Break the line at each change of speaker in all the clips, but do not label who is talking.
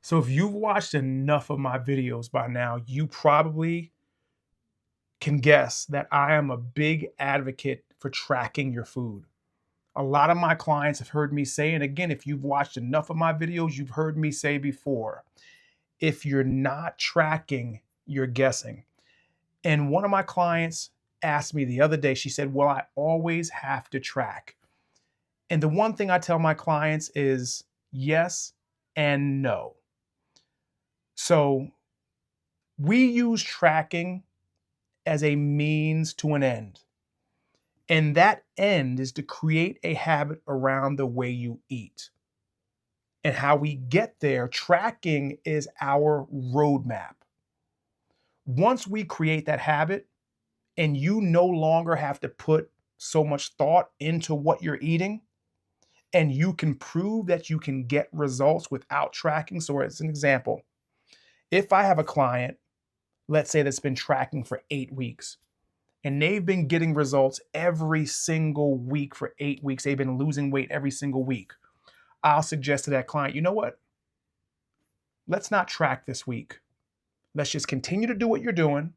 So if you've watched enough of my videos by now, you probably can guess that I am a big advocate for tracking your food. A lot of my clients have heard me say, and again, if you've watched enough of my videos, you've heard me say before, if you're not tracking, you're guessing. And one of my clients asked me the other day, she said, well, I always have to track. And the one thing I tell my clients is yes and no. So we use tracking as a means to an end. And that end is to create a habit around the way you eat. And how we get there, tracking is our roadmap. Once we create that habit and you no longer have to put so much thought into what you're eating, and you can prove that you can get results without tracking. So, as an example, if I have a client, let's say that's been tracking for 8 weeks, and they've been getting results every single week for 8 weeks, they've been losing weight every single week, I'll suggest to that client, you know what? Let's not track this week. Let's just continue to do what you're doing,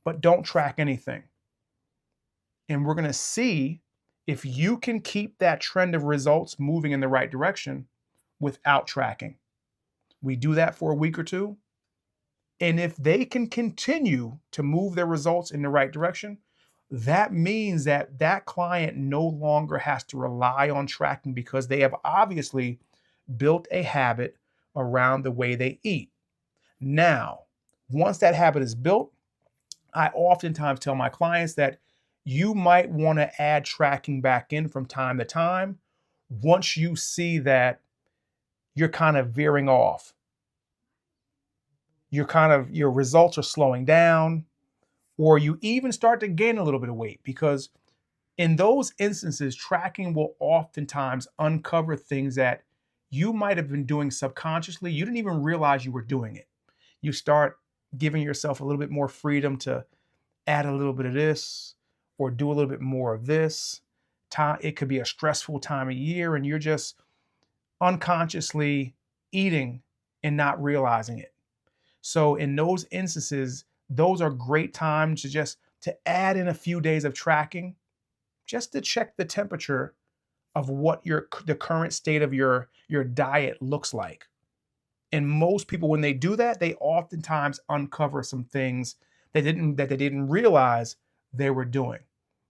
but don't track anything. And we're going to see if you can keep that trend of results moving in the right direction without tracking. We do that for a week or two. And if they can continue to move their results in the right direction, that means that that client no longer has to rely on tracking because they have obviously built a habit around the way they eat. Now, once that habit is built, I oftentimes tell my clients that you might want to add tracking back in from time to time once you see that you're kind of veering off. Your results are slowing down, or you even start to gain a little bit of weight, because in those instances, tracking will oftentimes uncover things that you might have been doing subconsciously. You didn't even realize you were doing it. You start giving yourself a little bit more freedom to add a little bit of this or do a little bit more of this. It could be a stressful time of year and you're just unconsciously eating and not realizing it. So in those instances, those are great times to add in a few days of tracking, just to check the temperature of what the current state of your diet looks like. And most people, when they do that, they oftentimes uncover some things that they didn't realize they were doing.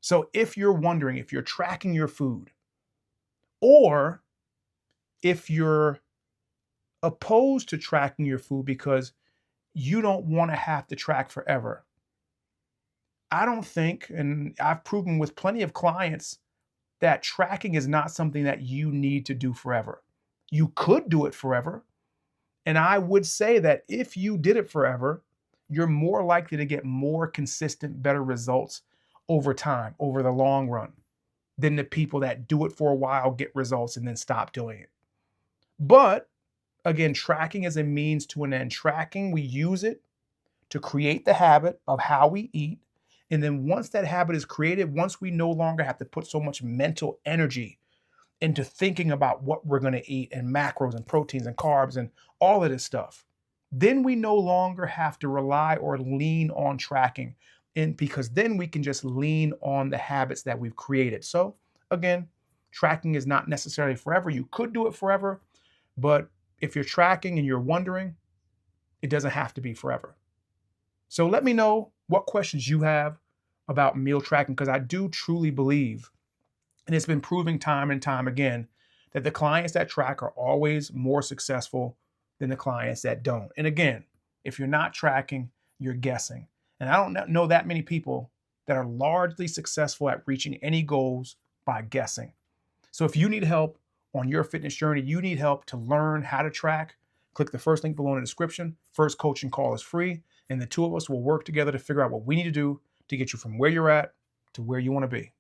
So if you're wondering if you're tracking your food, or if you're opposed to tracking your food because you don't want to have to track forever, I don't think, and I've proven with plenty of clients, that tracking is not something that you need to do forever. You could do it forever. And I would say that if you did it forever, you're more likely to get more consistent, better results over time, over the long run, than the people that do it for a while, get results, and then stop doing it. But again, tracking is a means to an end. Tracking, we use it to create the habit of how we eat. And then once that habit is created, once we no longer have to put so much mental energy into thinking about what we're going to eat and macros and proteins and carbs and all of this stuff, then we no longer have to rely or lean on tracking. And because then we can just lean on the habits that we've created. So again, tracking is not necessarily forever. You could do it forever, but if you're tracking and you're wondering, it doesn't have to be forever. So let me know what questions you have about meal tracking, because I do truly believe, and it's been proving time and time again, that the clients that track are always more successful than the clients that don't. And again, if you're not tracking, you're guessing. And I don't know that many people that are largely successful at reaching any goals by guessing. So if you need help on your fitness journey, you need help to learn how to track, click the first link below in the description. First coaching call is free, and the two of us will work together to figure out what we need to do to get you from where you're at to where you want to be.